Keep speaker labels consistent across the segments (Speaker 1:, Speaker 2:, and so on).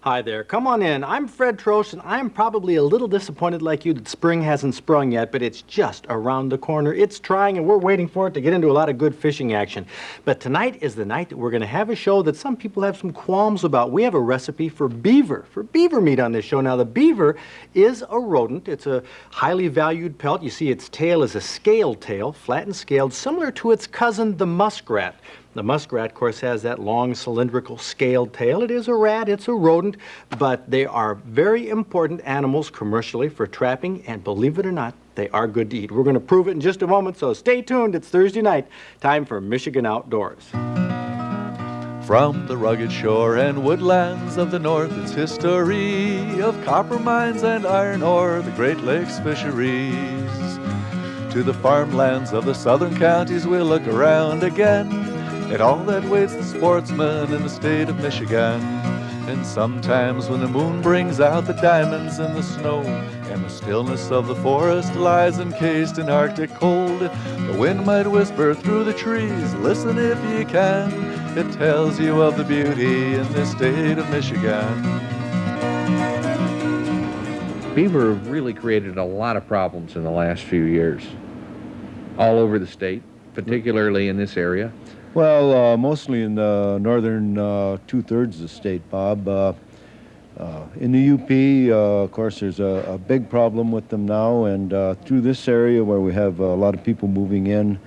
Speaker 1: Hi there. Come on in. I'm Fred Trost, and I'm probably a little disappointed like you that spring hasn't sprung yet, but it's just around the corner. It's trying, and we're waiting for it to get into a lot of good fishing action. But tonight is the night that we're going to have a show that some people have some qualms about. We have a recipe for beaver meat on this show. Now, the beaver is a rodent. It's a highly valued pelt. You see, its tail is a scaled tail, flat and scaled, similar to its cousin, the muskrat. The muskrat, of course, has that long cylindrical scaled tail. It is a rat, it's a rodent, but they are very important animals commercially for trapping, and believe it or not, they are good to eat. We're going to prove it in just a moment, so stay tuned. It's Thursday night, time for Michigan Outdoors.
Speaker 2: From the rugged shore and woodlands of the north, its history of copper mines and iron ore, the Great Lakes fisheries. To the farmlands of the southern counties, we'll look around again at all that waits the sportsman in the state of Michigan. And sometimes when the moon brings out the diamonds in the snow, and the stillness of the forest lies encased in Arctic cold, the wind might whisper through the trees, listen if you can, it tells you of the beauty in this state of Michigan.
Speaker 3: Beaver have really created a lot of problems in the last few years, all over the state, particularly in this area.
Speaker 4: Well, mostly in the northern two-thirds of the state, Bob. In the UP, of course, there's a big problem with them now, and through this area where we have a lot of people moving in,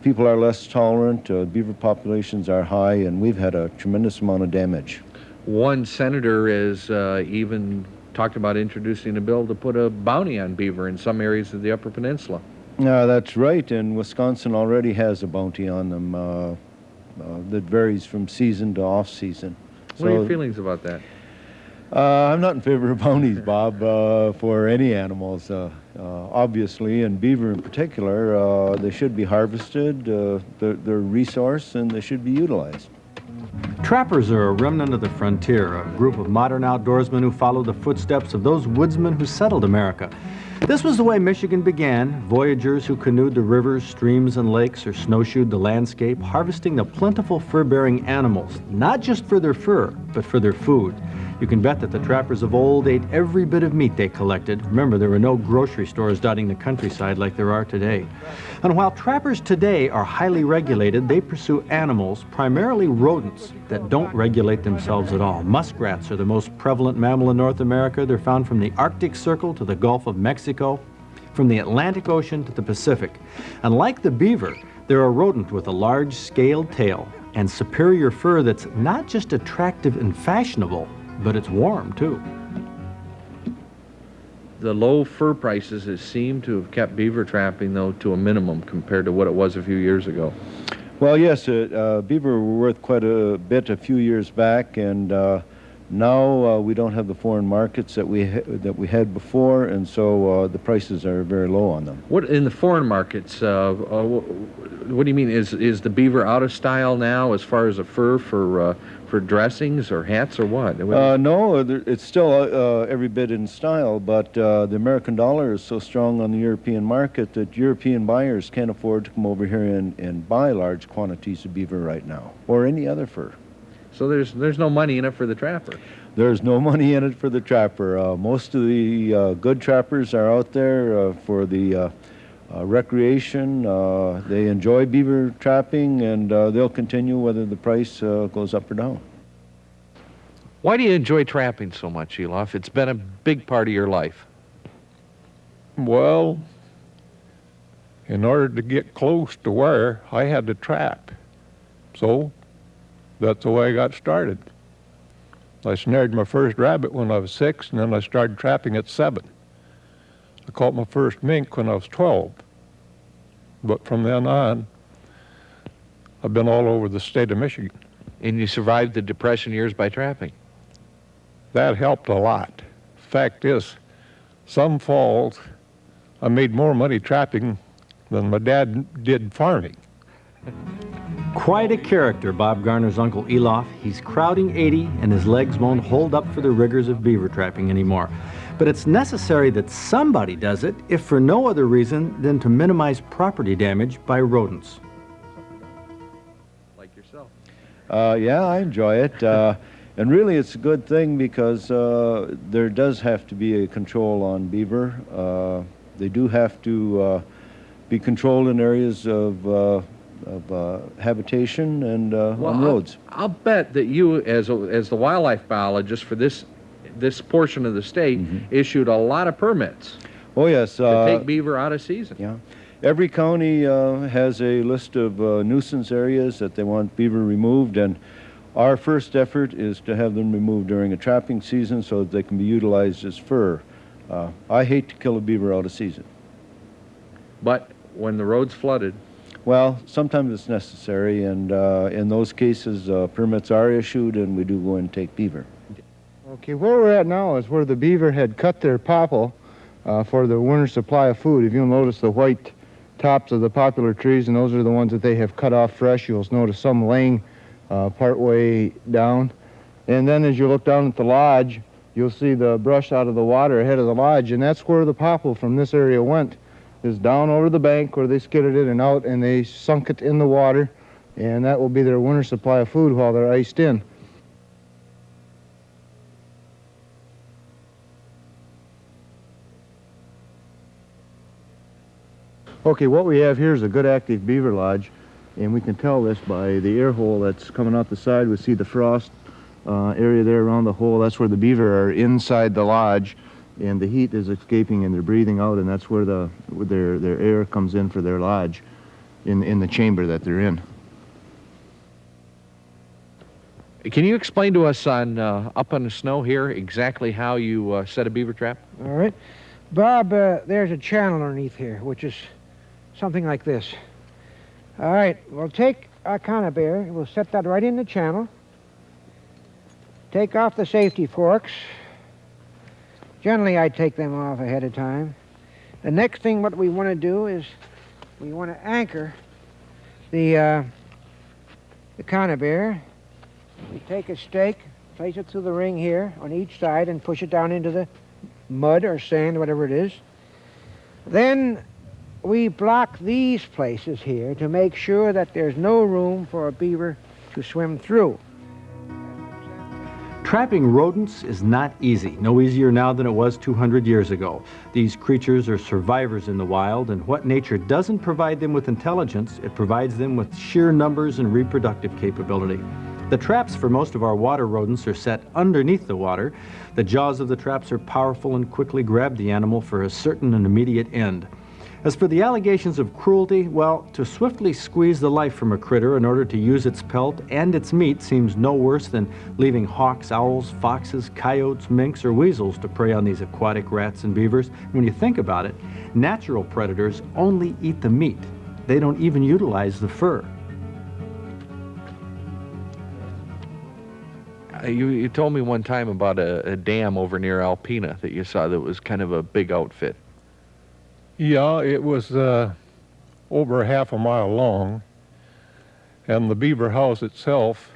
Speaker 4: people are less tolerant, beaver populations are high, and we've had a tremendous amount of damage.
Speaker 3: One senator has even talked about introducing a bill to put a bounty on beaver in some areas of the Upper Peninsula.
Speaker 4: That's right, and Wisconsin already has a bounty on them that varies from season to off-season.
Speaker 3: What are your feelings about that?
Speaker 4: I'm not in favor of bounties, Bob, for any animals, obviously, and beaver in particular. They should be harvested, they're a resource, and they should be utilized.
Speaker 1: Trappers are a remnant of the frontier, a group of modern outdoorsmen who follow the footsteps of those woodsmen who settled America. This was the way Michigan began, voyagers who canoed the rivers, streams, and lakes, or snowshoed the landscape, harvesting the plentiful fur-bearing animals, not just for their fur, but for their food. You can bet that the trappers of old ate every bit of meat they collected. Remember, there were no grocery stores dotting the countryside like there are today. And while trappers today are highly regulated, they pursue animals, primarily rodents, that don't regulate themselves at all. Muskrats are the most prevalent mammal in North America. They're found from the Arctic Circle to the Gulf of Mexico, from the Atlantic Ocean to the Pacific. And like the beaver, they're a rodent with a large scaled tail and superior fur that's not just attractive and fashionable, but it's warm, too.
Speaker 3: The low fur prices seem to have kept beaver trapping, though, to a minimum compared to what it was a few years ago.
Speaker 4: Well, yes, beaver were worth quite a bit a few years back, and now we don't have the foreign markets that we had before, and so the prices are very low on them.
Speaker 3: What in the foreign markets? What do you mean? Is the beaver out of style now as far as a fur for dressings or hats or what?
Speaker 4: No, it's still every bit in style, but the American dollar is so strong on the European market that European buyers can't afford to come over here and buy large quantities of beaver right now, or any other fur.
Speaker 3: So there's no money in it for the trapper.
Speaker 4: There's no money in it for the trapper. Most of the good trappers are out there for the recreation. They enjoy beaver trapping, and they'll continue whether the price goes up or down.
Speaker 3: Why do you enjoy trapping so much, Elof? It's been a big part of your life.
Speaker 5: Well, in order to get close to where I had to trap, so that's the way I got started. I snared my first rabbit when I was 6, and then I started trapping at 7. I caught my first mink when I was 12. But from then on, I've been all over the state of Michigan.
Speaker 3: And you survived the Depression years by trapping?
Speaker 5: That helped a lot. Fact is, some falls, I made more money trapping than my dad did farming.
Speaker 1: Quite a character, Bob Garner's Uncle Elof. He's crowding 80, and his legs won't hold up for the rigors of beaver trapping anymore. But it's necessary that somebody does it, if for no other reason than to minimize property damage by rodents.
Speaker 3: Like yourself.
Speaker 4: Yeah, I enjoy it. And really, it's a good thing because there does have to be a control on beaver. They do have to be controlled in areas of habitation and on roads.
Speaker 3: I'll bet that you, as the wildlife biologist for this portion of the state, issued a lot of permits.
Speaker 4: Oh yes.
Speaker 3: To take beaver out of season.
Speaker 4: Yeah. Every county has a list of nuisance areas that they want beaver removed, and our first effort is to have them removed during a trapping season so that they can be utilized as fur. I hate to kill a beaver out of season.
Speaker 3: But when the road's flooded...
Speaker 4: Well, sometimes it's necessary, and in those cases, permits are issued, and we do go and take beaver.
Speaker 6: Okay, where we're at now is where the beaver had cut their popple for the winter supply of food. If you'll notice the white tops of the poplar trees, and those are the ones that they have cut off fresh. You'll notice some laying part way down. And then as you look down at the lodge, you'll see the brush out of the water ahead of the lodge, and that's where the popple from this area went, is down over the bank where they skidded it and out, and they sunk it in the water, and that will be their winter supply of food while they're iced in. Okay, what we have here is a good active beaver lodge, and we can tell this by the air hole that's coming out the side. We see the frost area there around the hole. That's where the beaver are inside the lodge, and the heat is escaping and they're breathing out, and that's where their air comes in for their lodge in the chamber that they're in.
Speaker 3: Can you explain to us on up on the snow here exactly how you set a beaver trap?
Speaker 7: All right. Bob, there's a channel underneath here, which is something like this. All right, we'll take our conibear, we'll set that right in the channel. Take off the safety forks. Generally, I take them off ahead of time. The next thing what we want to do is we want to anchor the conibear. We take a stake, place it through the ring here on each side and push it down into the mud or sand, whatever it is. Then we block these places here to make sure that there's no room for a beaver to swim through.
Speaker 1: Trapping rodents is not easy, no easier now than it was 200 years ago. These creatures are survivors in the wild, and what nature doesn't provide them with intelligence, it provides them with sheer numbers and reproductive capability. The traps for most of our water rodents are set underneath the water. The jaws of the traps are powerful and quickly grab the animal for a certain and immediate end. As for the allegations of cruelty, well, to swiftly squeeze the life from a critter in order to use its pelt and its meat seems no worse than leaving hawks, owls, foxes, coyotes, minks, or weasels to prey on these aquatic rats and beavers. When you think about it, natural predators only eat the meat. They don't even utilize the fur.
Speaker 3: You told me one time about a dam over near Alpena that you saw that was kind of a big outfit.
Speaker 5: Yeah, it was over half a mile long, and the beaver house itself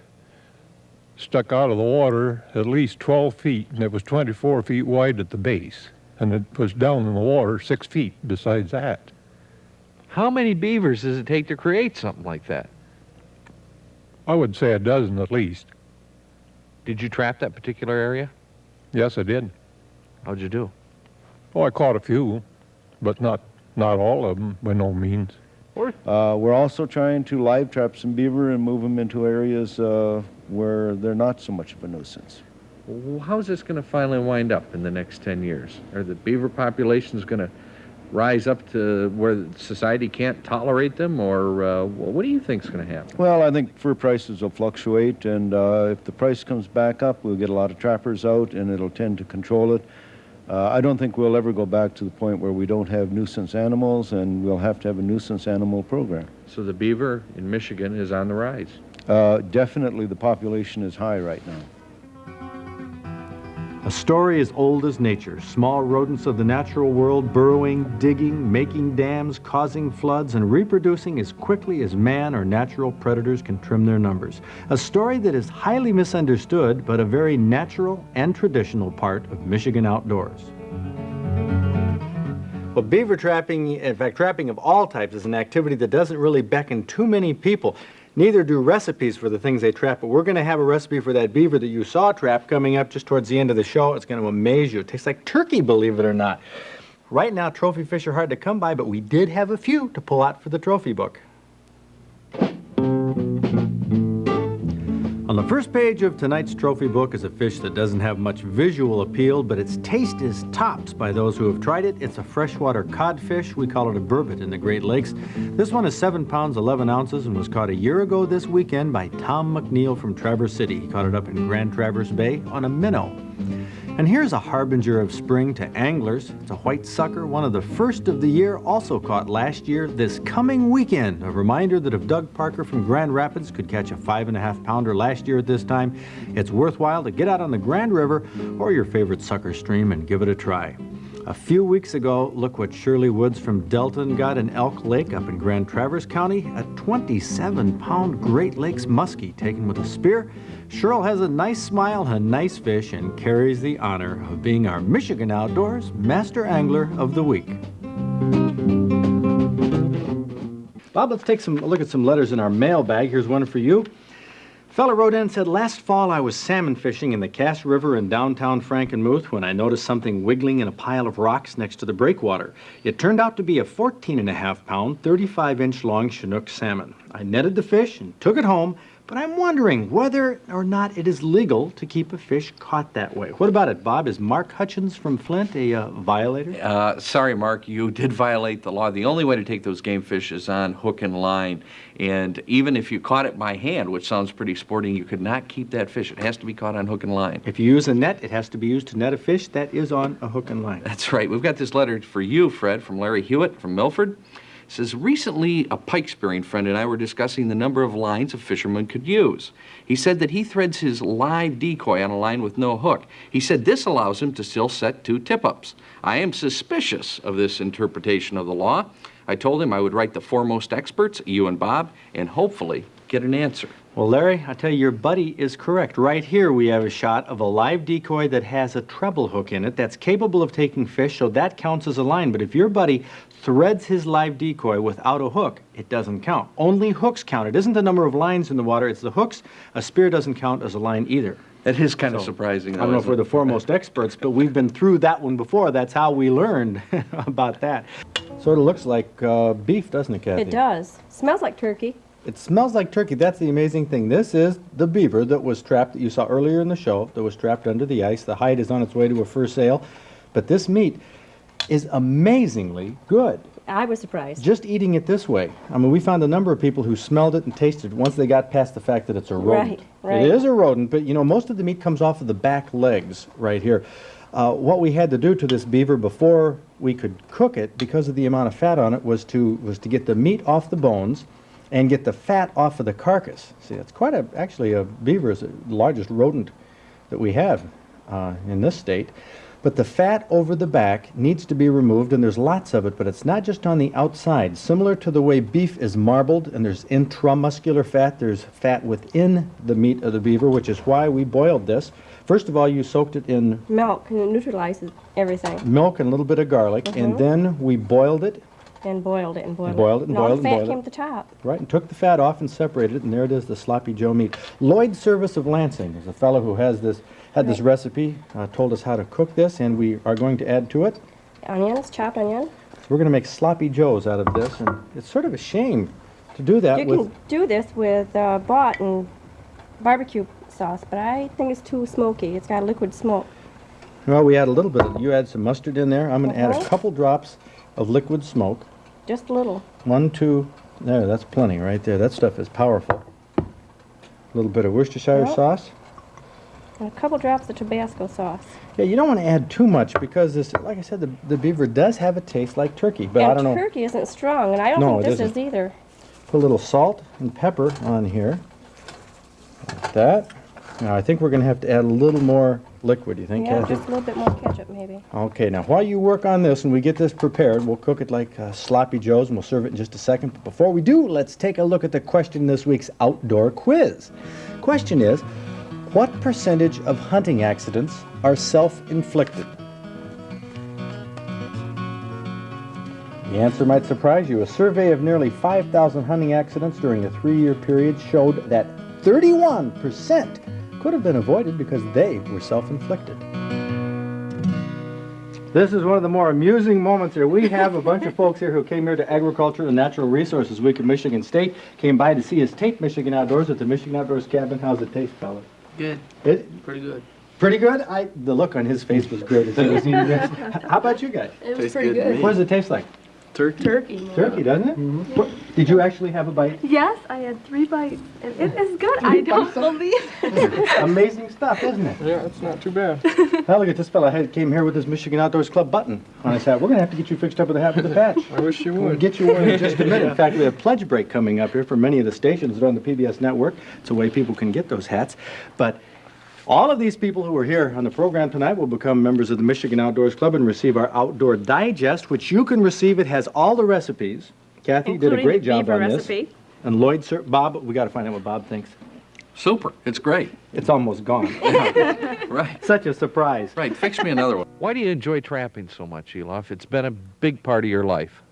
Speaker 5: stuck out of the water at least 12 feet, and it was 24 feet wide at the base, and it was down in the water 6 feet besides that.
Speaker 3: How many beavers does it take to create something like that?
Speaker 5: I would say a dozen at least.
Speaker 3: Did you trap that particular area?
Speaker 5: Yes, I did.
Speaker 3: How'd you do?
Speaker 5: Oh, I caught a few, but not all of them, by no means.
Speaker 4: We're also trying to live trap some beaver and move them into areas where they're not so much of a nuisance.
Speaker 3: Well, how's this going to finally wind up in the next 10 years? Are the beaver populations going to rise up to where society can't tolerate them, or what do you think's going to happen?
Speaker 4: Well, I think fur prices will fluctuate, and if the price comes back up, we'll get a lot of trappers out, and it'll tend to control it. I don't think we'll ever go back to the point where we don't have nuisance animals, and we'll have to have a nuisance animal program.
Speaker 3: So the beaver in Michigan is on the rise?
Speaker 4: Definitely the population is high right now.
Speaker 1: A story as old as nature, small rodents of the natural world burrowing, digging, making dams, causing floods, and reproducing as quickly as man or natural predators can trim their numbers. A story that is highly misunderstood, but a very natural and traditional part of Michigan outdoors. Well, beaver trapping, in fact, trapping of all types, is an activity that doesn't really beckon too many people. Neither do recipes for the things they trap, but we're going to have a recipe for that beaver that you saw trap coming up just towards the end of the show. It's going to amaze you. It tastes like turkey, believe it or not. Right now, trophy fish are hard to come by, but we did have a few to pull out for the trophy book. On the first page of tonight's trophy book is a fish that doesn't have much visual appeal, but its taste is tops by those who have tried it. It's a freshwater codfish. We call it a burbot in the Great Lakes. This one is 7 pounds, 11 ounces, and was caught a year ago this weekend by Tom McNeil from Traverse City. He caught it up in Grand Traverse Bay on a minnow. And here's a harbinger of spring to anglers. It's a white sucker, one of the first of the year, also caught last year this coming weekend. A reminder that if Doug Parker from Grand Rapids could catch a 5.5 pounder last year at this time, it's worthwhile to get out on the Grand River or your favorite sucker stream and give it a try. A few weeks ago, look what Shirley Woods from Delton got in Elk Lake up in Grand Traverse County, a 27-pound Great Lakes muskie taken with a spear. Cheryl has a nice smile, a nice fish, and carries the honor of being our Michigan Outdoors Master Angler of the Week. Bob, let's take a look at some letters in our mailbag. Here's one for you. Fella wrote in and said, last fall I was salmon fishing in the Cass River in downtown Frankenmuth when I noticed something wiggling in a pile of rocks next to the breakwater. It turned out to be a 14.5-pound, 35-inch long Chinook salmon. I netted the fish and took it home, but I'm wondering whether or not it is legal to keep a fish caught that way. What about it, Bob? Is Mark Hutchins from Flint a violator?
Speaker 3: Sorry, Mark, you did violate the law. The only way to take those game fish is on hook and line. And even if you caught it by hand, which sounds pretty sporting, you could not keep that fish. It has to be caught on hook and line.
Speaker 1: If you use a net, it has to be used to net a fish that is on a hook and line.
Speaker 3: That's right. We've got this letter for you, Fred, from Larry Hewitt from Milford. It says, recently a pike spearing friend and I were discussing the number of lines a fisherman could use. He said that he threads his live decoy on a line with no hook. He said this allows him to still set 2 tip-ups. I am suspicious of this interpretation of the law. I told him I would write the foremost experts, you and Bob, and hopefully get an answer.
Speaker 1: Well, Larry, I tell you, your buddy is correct. Right here we have a shot of a live decoy that has a treble hook in it that's capable of taking fish, so that counts as a line. But if your buddy threads his live decoy without a hook, it doesn't count. Only hooks count. It isn't the number of lines in the water, it's the hooks. A spear doesn't count as a line either.
Speaker 3: That is kind of surprising.
Speaker 1: I don't know if we're the foremost experts, but we've been through that one before. That's how we learned about that. Sort of looks like beef, doesn't it, Kathy?
Speaker 8: It does. Smells like turkey.
Speaker 1: It smells like turkey. That's the amazing thing. This is the beaver that was trapped, that you saw earlier in the show, that was trapped under the ice. The hide is on its way to a fur sale. But this meat is amazingly good.
Speaker 8: I was surprised.
Speaker 1: Just eating it this way. I mean, we found a number of people who smelled it and tasted it once they got past the fact that it's a rodent.
Speaker 8: Right.
Speaker 1: It is a rodent, but you know, most of the meat comes off of the back legs right here. What we had to do to this beaver before we could cook it, because of the amount of fat on it, was to get the meat off the bones and get the fat off of the carcass. See, it's quite actually a beaver is the largest rodent that we have in this state. But the fat over the back needs to be removed, and there's lots of it, but it's not just on the outside. Similar to the way beef is marbled, and there's intramuscular fat, there's fat within the meat of the beaver, which is why we boiled this. First of all, you soaked it in
Speaker 8: milk, and it neutralizes everything.
Speaker 1: Milk and a little bit of garlic, and then we boiled it.
Speaker 8: And boiled it and boiled it.
Speaker 1: Boiled it and boiled it and boiled it.
Speaker 8: All the fat came at the top.
Speaker 1: Right, and took the fat off and separated it, and there it is, the Sloppy Joe meat. Lloyd Service of Lansing is a fellow who has this, this recipe, told us how to cook this, and we are going to add to it.
Speaker 8: Onions, chopped onion.
Speaker 1: We're going to make Sloppy Joes out of this, and it's sort of a shame to do that
Speaker 8: You can do this with bought and barbecue sauce, but I think it's too smoky. It's got liquid smoke.
Speaker 1: Well, we add a little bit. You add some mustard in there. I'm going to add a couple drops of liquid smoke.
Speaker 8: Just a little.
Speaker 1: 1, 2, there, that's plenty right there. That stuff is powerful. A little bit of Worcestershire sauce.
Speaker 8: And a couple drops of Tabasco sauce.
Speaker 1: Yeah, you don't want to add too much because this, like I said, the beaver does have a taste like turkey, but I don't know.
Speaker 8: Turkey isn't strong, and I don't think this is either.
Speaker 1: Put a little salt and pepper on here, like that. Now I think we're going to have to add a little more liquid. You think,
Speaker 8: Yeah,
Speaker 1: Kathy?
Speaker 8: just a little bit more ketchup, maybe.
Speaker 1: Okay, now while you work on this and we get this prepared, we'll cook it like Sloppy Joes, and we'll serve it in just a second. But before we do, let's take a look at the question in this week's outdoor quiz. Question is, what percentage of hunting accidents are self-inflicted? The answer might surprise you. A survey of nearly 5,000 hunting accidents during a 3-year period showed that 31% could have been avoided because they were self-inflicted. This is one of the more amusing moments here. We have a bunch of folks here who came here to Agriculture and Natural Resources Week at Michigan State, came by to see us tape Michigan Outdoors at the Michigan Outdoors Cabin. How's it taste, fellas?
Speaker 9: Good.
Speaker 1: Pretty
Speaker 9: good.
Speaker 1: Pretty good? The look on his face was great as he was eating this. How about you guys?
Speaker 8: It was
Speaker 9: Tastes
Speaker 8: pretty
Speaker 9: good to
Speaker 8: good.
Speaker 9: me.
Speaker 1: What does it taste like?
Speaker 9: Turkey.
Speaker 8: Turkey.
Speaker 1: Turkey, doesn't it?
Speaker 9: Mm-hmm.
Speaker 1: Did you actually have a bite?
Speaker 10: Yes, I had 3 bites, and it is good. I don't believe it.
Speaker 1: Amazing stuff, isn't it?
Speaker 5: Yeah, it's not too bad.
Speaker 1: Now look at this fella came here with his Michigan Outdoors Club button on his hat. We're going to have to get you fixed up with a hat with a patch.
Speaker 5: I wish you
Speaker 1: We'll
Speaker 5: would.
Speaker 1: get you one in just a minute. In fact, we have pledge break coming up here for many of the stations that are on the PBS network. It's a way people can get those hats. But all of these people who are here on the program tonight will become members of the Michigan Outdoors Club and receive our Outdoor Digest, which you can receive. It has all the recipes. Kathy did a great job on this. And Lloyd, sir, Bob, we got to find out what Bob thinks.
Speaker 3: Super. It's great.
Speaker 1: It's almost gone.
Speaker 3: Right.
Speaker 1: Such a surprise.
Speaker 3: Right. Fix me another one. Why do you enjoy trapping so much, Elof? It's been a big part of your life.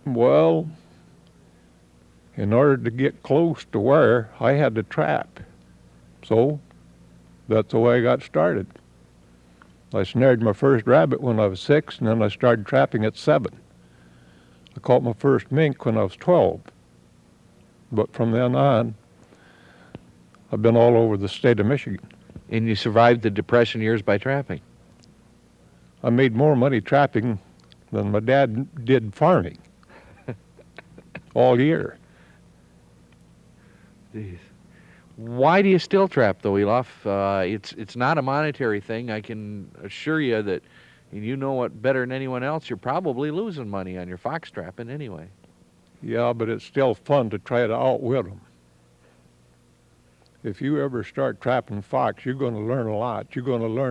Speaker 5: Well, in order to get close to where, I had to trap. So, that's the way I got started. I snared my first rabbit when I was 6, and then I started trapping at 7. I caught my first mink when I was 12. But from then on, I've been all over the state of Michigan.
Speaker 3: And you survived the Depression years by trapping.
Speaker 5: I made more money trapping than my dad did farming all year.
Speaker 3: Jeez. Why do you still trap, though, Elof? It's not a monetary thing. I can assure you that, and you know it better than anyone else, you're probably losing money on your fox trapping anyway.
Speaker 5: Yeah, but it's still fun to try to outwit them. If you ever start trapping fox, you're going to learn a lot. You're going to learn